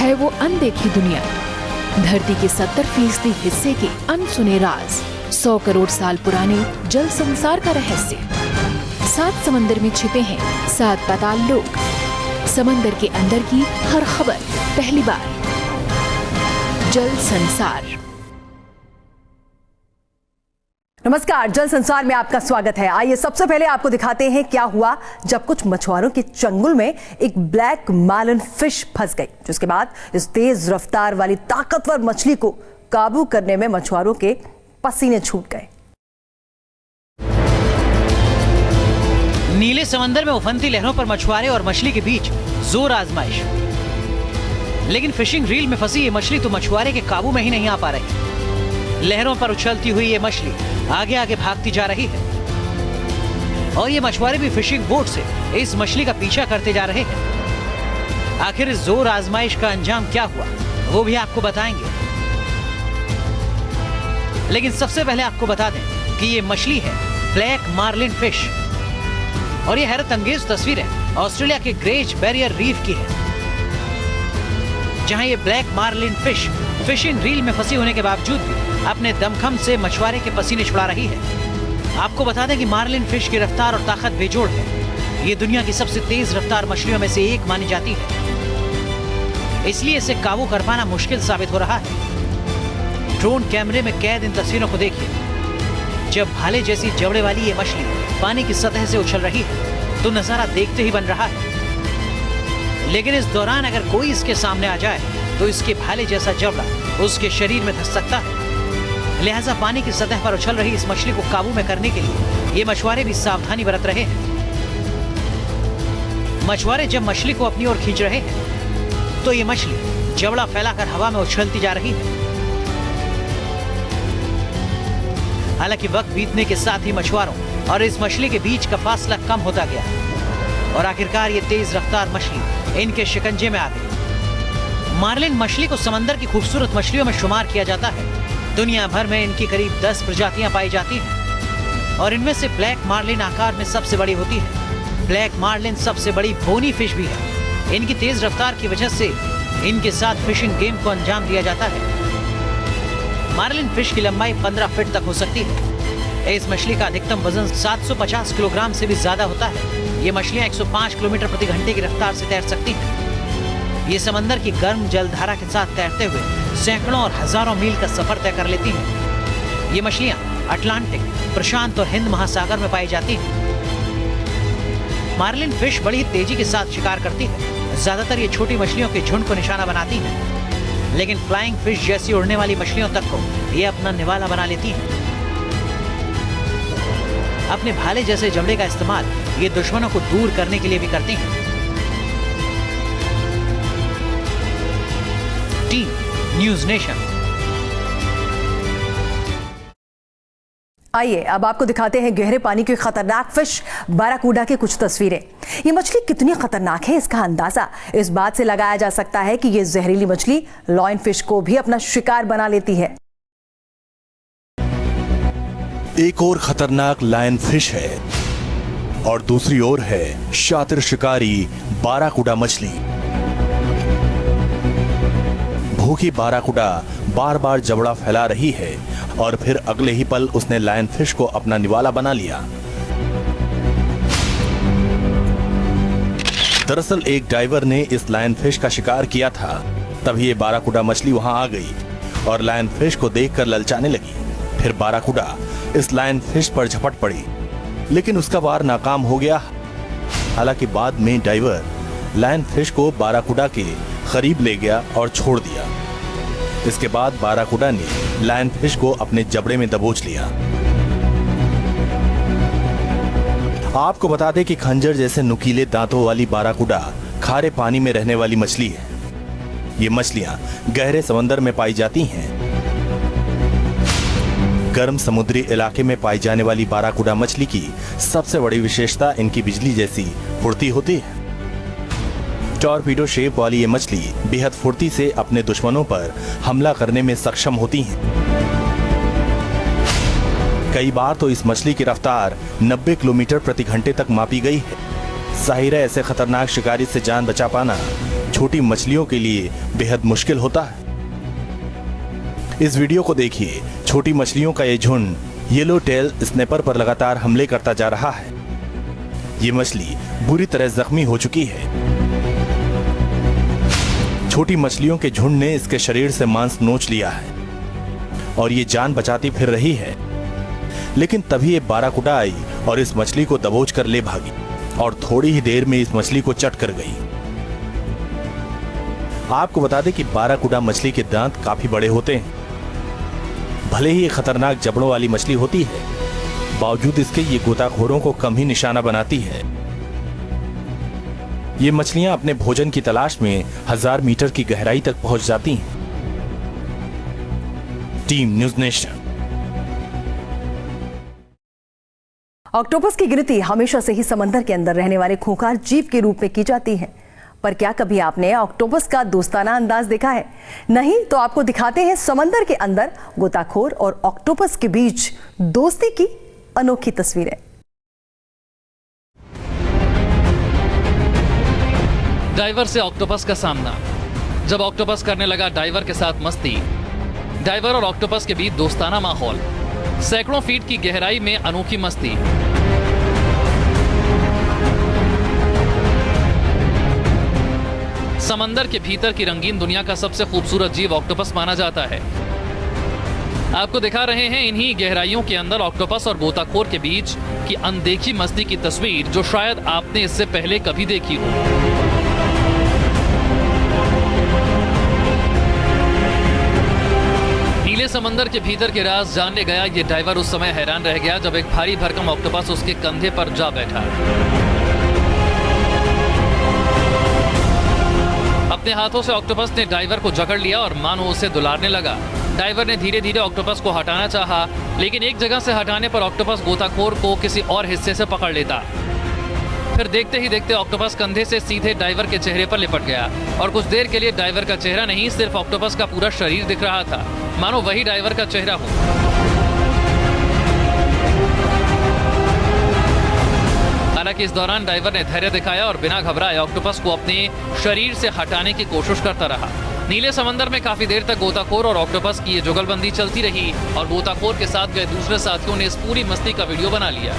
है वो अनदेखी दुनिया, धरती के 70% हिस्से के अनसुने राज, 100 करोड़ साल पुराने जल संसार का रहस्य। 7 समंदर में छिपे हैं 7 पाताल लोक। समंदर के अंदर की हर खबर पहली बार। जल संसार। नमस्कार, जल संसार में आपका स्वागत है। आइए सबसे पहले आपको दिखाते हैं क्या हुआ जब कुछ मछुआरों के चंगुल में एक ब्लैक मार्लिन फिश फंस गई, जिसके बाद इस तेज रफ्तार वाली ताकतवर मछली को काबू करने में मछुआरों के पसीने छूट गए। नीले समंदर में उफनती लहरों पर मछुआरे और मछली के बीच जोर आजमाइश, लेकिन फिशिंग रील में फंसी ये मछली तो मछुआरे के काबू में ही नहीं आ पा रही। लहरों पर उछलती हुई ये मछली आगे आगे भागती जा रही है और ये मछुआरे भी फिशिंग बोट से इस मछली का पीछा करते जा रहे हैं। आखिर इस जोर आजमाइश का अंजाम क्या हुआ वो भी आपको बताएंगे, लेकिन सबसे पहले आपको बता दें कि ये मछली है ब्लैक मार्लिन फिश और ये हैरत अंगेज तस्वीरें ऑस्ट्रेलिया के ग्रेट बैरियर रीफ की है, जहां ये black marlin fish fishing reel में फंसी होने के बावजूद भी अपने दमखम से मछुआरे के पसीने छुड़ा रही है। आपको बता दें कि मार्लिन फिश की रफ्तार और ताकत बेजोड़ है। ये दुनिया की सबसे तेज रफ्तार मछलियों में से एक मानी जाती है, इसलिए इसे काबू कर पाना मुश्किल साबित हो रहा है। ड्रोन कैमरे में कैद इन तस्वीरों को देखिए। जब भाले जैसी जबड़े वाली ये मछली पानी की सतह से उछल रही है तो नजारा देखते ही बन रहा है, लेकिन इस दौरान अगर कोई इसके सामने आ जाए तो इसके भाले जैसा जबड़ा उसके शरीर में धंस सकता है। लिहाजा पानी की सतह पर उछल रही इस मछली को काबू में करने के लिए ये मछुआरे भी सावधानी बरत रहे हैं। मछुआरे जब मछली को अपनी ओर खींच रहे हैं तो ये मछली जबड़ा फैलाकर हवा में उछलती जा रही है। हालांकि वक्त बीतने के साथ ही मछुआरों और इस मछली के बीच का फासला कम होता गया और आखिरकार ये तेज रफ्तार मछली इनके शिकंजे में आ गई। मार्लिन मछली को समंदर की खूबसूरत मछलियों में शुमार किया जाता है। दुनिया भर में इनकी करीब 10 प्रजातियां पाई जाती हैं और इनमें से ब्लैक मार्लिन आकार में सबसे बड़ी होती है। ब्लैक मार्लिन सबसे बड़ी बोनी फिश भी है। इनकी तेज रफ्तार की वजह से इनके साथ फिशिंग गेम को अंजाम दिया जाता है। मार्लिन फिश की लंबाई 15 फीट तक हो सकती है। इस मछली का अधिकतम वजन 750 किलोग्राम से भी ज्यादा होता है। ये मछलियां 105 किलोमीटर प्रति घंटे की रफ्तार से तैर सकती हैं। ये समंदर की गर्म जलधारा के साथ तैरते हुए सैकड़ों और हजारों मील का सफर तय कर लेती हैं। ये मछलियां अटलांटिक, प्रशांत और हिंद महासागर में पाई जाती हैं। मार्लिन फिश बड़ी तेजी के साथ शिकार करती है। ज्यादातर ये छोटी मछलियों के झुंड को निशाना बनाती हैं, लेकिन फ्लाइंग फिश जैसी उड़ने वाली मछलियों तक को ये अपना निवाला बना लेती हैं। अपने भाले जैसे जबड़े का इस्तेमाल ये दुश्मनों को दूर करने के लिए भी करती हैं। Team news nation. आइए अब आपको दिखाते हैं गहरे पानी की खतरनाक फिश बाराकूडा की कुछ तस्वीरें। ये मछली कितनी खतरनाक है इसका अंदाजा इस बात से लगाया जा सकता है कि ये जहरीली मछली लॉयन फिश को भी अपना शिकार बना लेती है। एक और खतरनाक लायन फिश है और दूसरी ओर है शातिर शिकारी बाराकूडा मछली। भूखी बाराकूडा बार बार जबड़ा फैला रही है और फिर अगले ही पल उसने लायन फिश को अपना निवाला बना लिया। दरअसल एक डाइवर ने इस लायन फिश का शिकार किया था, तभी ये बाराकूडा मछली वहां आ गई और लायन फिश को देखकर ललचाने लगी। फिर बाराकूडा इस लायन फिश पर झपट पड़ी, लेकिन उसका वार नाकाम हो गया। हालांकि बाद में डाइवर लायन फिश को बाराकूडा के करीब ले गया और छोड़ दिया। इसके बाद बाराकूडा ने लायन फिश को अपने जबड़े में दबोच लिया। आपको बता दें कि खंजर जैसे नुकीले दांतों वाली बाराकूडा खारे पानी में रहने वाली मछली है। ये मछलियां गहरे समंदर में पाई जाती हैं। गर्म समुद्री इलाके में पाई जाने वाली बाराकूडा मछली की सबसे बड़ी विशेषता इनकी बिजली जैसी फुर्ती होती है। टॉर्पीडो शेप वाली ये मछली बेहद फुर्ती से अपने दुश्मनों पर हमला करने में सक्षम होती हैं। कई बार तो इस मछली की रफ्तार 90 किलोमीटर प्रति घंटे तक मापी गई है। जाहिर है ऐसे खतरनाक शिकारी से जान बचा पाना छोटी मछलियों के लिए बेहद मुश्किल होता है। इस वीडियो को देखिए। छोटी मछलियों का ये झुंड येलो टेल स्नैपर पर लगातार हमले करता जा रहा है। ये मछली बुरी तरह जख्मी हो चुकी है। छोटी मछलियों के झुंड ने इसके शरीर से मांस नोच लिया है और ये जान बचाती फिर रही है। लेकिन तभी एक बाराकुडा आई और इस मछली को दबोच कर ले भागी और थोड़ी ही देर में इस मछली को चट कर गई। आपको बता दें कि बाराकुडा मछली के दांत काफी बड़े होते हैं। भले ही ये खतरनाक जबड़ों वाली मछली होती है, बावजूद इसके ये गोताखोरों को कम ही निशाना बनाती है। ये मछलियां अपने भोजन की तलाश में 1000 मीटर की गहराई तक पहुंच जाती हैं। Team news nation. ऑक्टोपस की गिनती हमेशा से ही समंदर के अंदर रहने वाले खूंखार जीव के रूप में की जाती है, पर क्या कभी आपने ऑक्टोपस का दोस्ताना अंदाज देखा है? नहीं तो आपको दिखाते हैं समंदर के अंदर गोताखोर और ऑक्टोपस के बीच दोस्ती की अनोखी तस्वीरें। डाइवर से ऑक्टोपस का सामना। जब ऑक्टोपस करने लगा डाइवर के साथ मस्ती, डाइवर और ऑक्टोपस के बीच दोस्ताना माहौल, सैकड़ों फीट की गहराई में अनोखी मस्ती। समंदर के भीतर की रंगीन दुनिया का सबसे खूबसूरत जीव ऑक्टोपस माना जाता है। आपको दिखा रहे हैं इन्हीं गहराइयों के अंदर ऑक्टोपस और गोताखोर के बीच की अनदेखी मस्ती की तस्वीर, जो शायद आपने इससे पहले कभी देखी हो। नीले समंदर के भीतर के राज जानने गया ये डाइवर उस समय हैरान रह गया जब एक भारी भरकम ऑक्टोपस उसके कंधे पर जा बैठा। अपने हाथों से ऑक्टोपस ने डाइवर को जकड़ लिया और मानो उसे दुलारने लगा। डाइवर ने धीरे धीरे ऑक्टोपस को हटाना चाहा, लेकिन एक जगह से हटाने पर ऑक्टोपस गोताखोर को किसी और हिस्से से पकड़ लेता। फिर देखते ही देखते ऑक्टोपस कंधे से सीधे डाइवर के चेहरे पर लिपट गया और कुछ देर के लिए डाइवर का चेहरा नहीं, सिर्फ ऑक्टोपस का पूरा शरीर दिख रहा था, मानो वही डाइवर का चेहरा हो। हालांकि इस दौरान डाइवर ने धैर्य दिखाया और बिना घबराए ऑक्टोपस को अपने शरीर से हटाने की कोशिश करता रहा। नीले समंदर में काफी देर तक गोताखोर और ऑक्टोपस की ये जुगलबंदी चलती रही और गोताखोर के साथ गए दूसरे साथियों ने इस पूरी मस्ती का वीडियो बना लिया।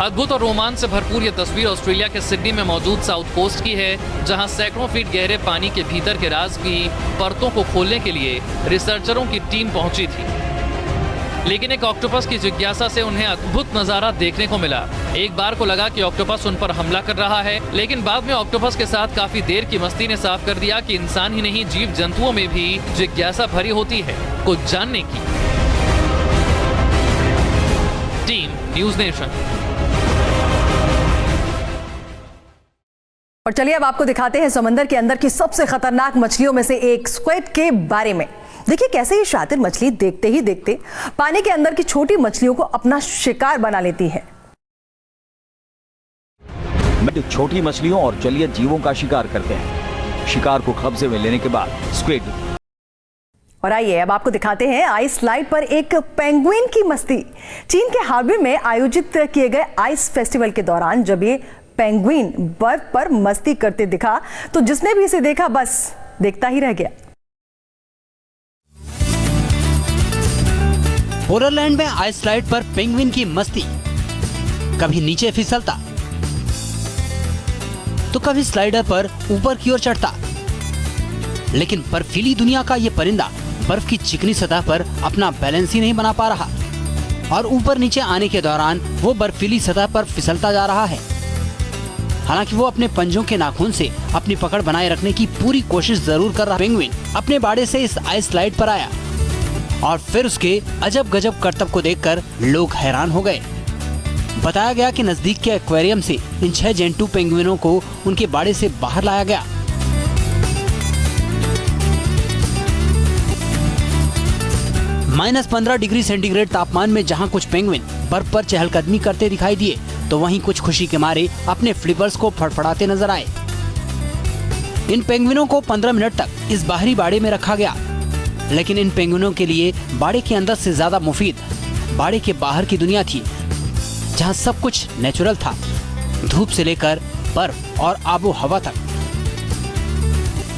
अद्भुत और रोमांच से भरपूर ये तस्वीर ऑस्ट्रेलिया के सिडनी में मौजूद साउथ कोस्ट की है, जहां सैकड़ों फीट गहरे पानी के भीतर के राज की परतों को खोलने के लिए रिसर्चरों की टीम पहुंची थी। लेकिन एक ऑक्टोपस की जिज्ञासा से उन्हें अद्भुत नजारा देखने को मिला। एक बार को लगा कि ऑक्टोपस उन पर हमला कर रहा है, लेकिन बाद में ऑक्टोपस के साथ काफी देर की मस्ती ने साफ कर दिया कि इंसान ही नहीं, जीव जंतुओं में भी जिज्ञासा भरी होती है कुछ जानने की। Team news nation. और चलिए अब आपको दिखाते हैं समंदर के अंदर की सबसे खतरनाक मछलियों में से एक स्क्विड के बारे में। देखिए कैसे ये शातिर मछली देखते ही देखते पानी के अंदर की छोटी मछलियों को अपना शिकार बना लेती है। छोटी मछलियों और जलीय जीवों का शिकार करते हैं। शिकार को कब्जे में लेने के बाद स्क्विड। और आइए अब आपको दिखाते हैं आइस स्लाइड पर एक पेंगुइन की मस्ती। चीन के हार्बे में आयोजित किए गए आइस फेस्टिवल के दौरान जब ये पेंगुइन बर्फ पर मस्ती करते दिखा तो जिसने भी इसे देखा बस देखता ही रह गया। पोलरलैंड में आइस स्लाइड पर पेंगुइन की मस्ती। कभी नीचे फिसलता तो कभी स्लाइडर पर ऊपर की ओर चढ़ता, लेकिन बर्फीली दुनिया का ये परिंदा बर्फ की चिकनी सतह पर अपना बैलेंस ही नहीं बना पा रहा और ऊपर नीचे आने के दौरान वो बर्फीली सतह पर फिसलता जा रहा है। हालांकि वो अपने पंजों के नाखून से अपनी पकड़ बनाए रखने की पूरी कोशिश जरूर कर रहा। पेंगुइन अपने बाड़े से इस आइस स्लाइड पर आया और फिर उसके अजब गजब करतब को देखकर लोग हैरान हो गए। बताया गया कि नजदीक के एक्वेरियम से इन 6 जेंटू पेंगुइनों को उनके बाड़े से बाहर लाया गया। -15 डिग्री सेंटीग्रेड तापमान में जहां कुछ पेंगुइन बर्फ पर चहलकदमी करते दिखाई दिए, तो वहीं कुछ खुशी के मारे अपने फ्लिपर्स को फड़फड़ाते नजर आए। इन पेंगुइनों को 15 मिनट तक इस बाहरी बाड़े में रखा गया, लेकिन इन पेंगुइनों के लिए बाड़े के अंदर से ज्यादा मुफीद बाड़े के बाहर की दुनिया थी, जहां सब कुछ नेचुरल था। धूप से लेकर बर्फ और आबो हवा तक।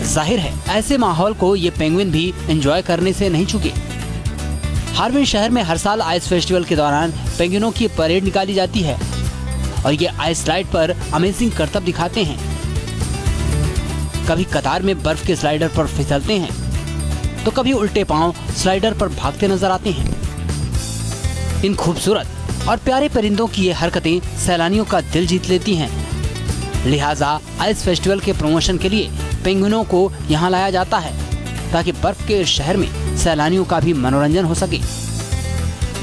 जाहिर है ऐसे माहौल को ये पेंगुइन भी एंजॉय करने से नहीं चुके। हार्बिन शहर में हर साल आइस फेस्टिवल के दौरान पेंगुइनों की परेड निकाली जाती है और ये आइस स्लाइड पर अमेजिंग करतब दिखाते हैं। कभी कतार में बर्फ के स्लाइडर पर फिसलते हैं तो कभी उल्टे पांव स्लाइडर पर भागते नजर आते हैं। इन खूबसूरत और प्यारे परिंदों की ये हरकतें सैलानियों का दिल जीत लेती हैं। लिहाजा आइस फेस्टिवल के प्रमोशन के लिए पेंगुइनों को यहाँ लाया जाता है ताकि बर्फ के शहर में सैलानियों का भी मनोरंजन हो सके।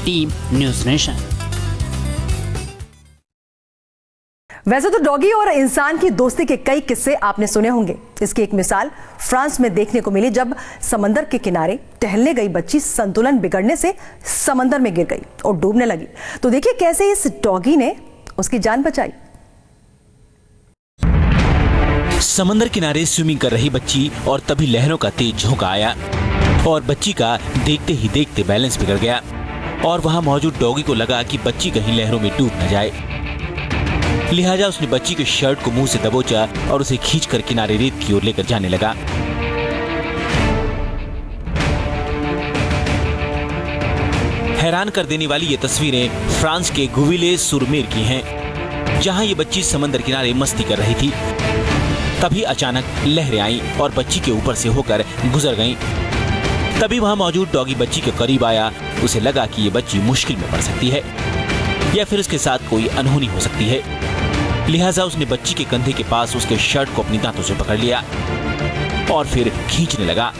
Team news nation. वैसे तो डॉगी और इंसान की दोस्ती के कई किस्से आपने सुने होंगे। इसकी एक मिसाल फ्रांस में देखने को मिली, जब समंदर के किनारे टहलने गई बच्ची संतुलन बिगड़ने से समंदर में गिर गई और डूबने लगी। तो देखिए कैसे इस डॉगी ने उसकी जान बचाई। समंदर किनारे स्विमिंग कर रही बच्ची और तभी लहरों का तेज झोंका आया और बच्ची का देखते ही देखते बैलेंस बिगड़ गया और वहां मौजूद डॉगी को लगा कि बच्ची कहीं लहरों में डूब न जाए। लिहाजा उसने बच्ची के शर्ट को मुंह से दबोचा और उसे खींचकर किनारे रेत की ओर लेकर जाने लगा। हैरान कर देने वाली ये तस्वीरें फ्रांस के गुविले-sur-mer की हैं, जहां ये बच्ची समंदर किनारे मस्ती कर रही थी। तभी अचानक लहरें आईं और बच्ची के ऊपर से होकर गुजर गईं। तभी वहां मौजूद डॉगी बच्ची के करीब आया। उसे लगा कि ये बच्ची मुश्किल में पड़ सकती है या फिर उसके साथ कोई अनहोनी हो सकती है। लिहाजा उसने बच्ची के कंधे के पास उसके शर्ट को अपनी दांतों से पकड़ लिया और फिर खींचने लगा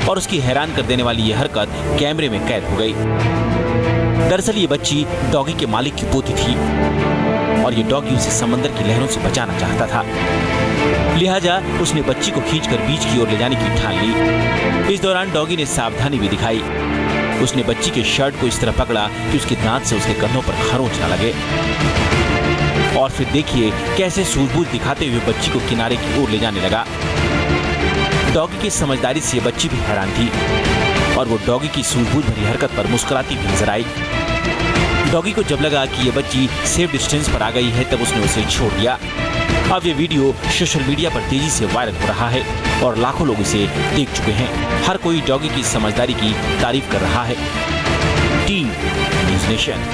और उसकी हैरान कर देने वाली यह हरकत कैमरे में कैद हो गई। दरअसल ये बच्ची डॉगी के मालिक की पोती थी और ये डॉगी उसे समंदर की लहरों से बचाना चाहता था। लिहाजा उसने बच्ची को खींचकर बीच की ओर ले जाने की ठान ली। इस दौरान डॉगी ने सावधानी भी दिखाई। उसने बच्ची के शर्ट को इस तरह पकड़ा कि उसके दांत से उसके कंधों पर खरोंच न लगे और फिर देखिए कैसे सूझबूझ दिखाते हुए बच्ची को किनारे की ओर ले जाने लगा। डॉगी की समझदारी से बच्ची भी हैरान थी और वो डॉगी की सूझबूझ भरी हरकत पर मुस्कुराती भी नजर आई। डॉगी को जब लगा कि ये बच्ची सेफ डिस्टेंस पर आ गई है तब उसने उसे छोड़ दिया। अब ये वीडियो सोशल मीडिया पर तेजी से वायरल हो रहा है और लाखों लोग इसे देख चुके हैं। हर कोई डॉगी की समझदारी की तारीफ कर रहा है। Team news nation.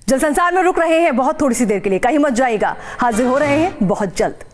जल संसार में रुक रहे हैं बहुत थोड़ी सी देर के लिए, कहीं मत जाइएगा। हाजिर हो रहे हैं बहुत जल्द।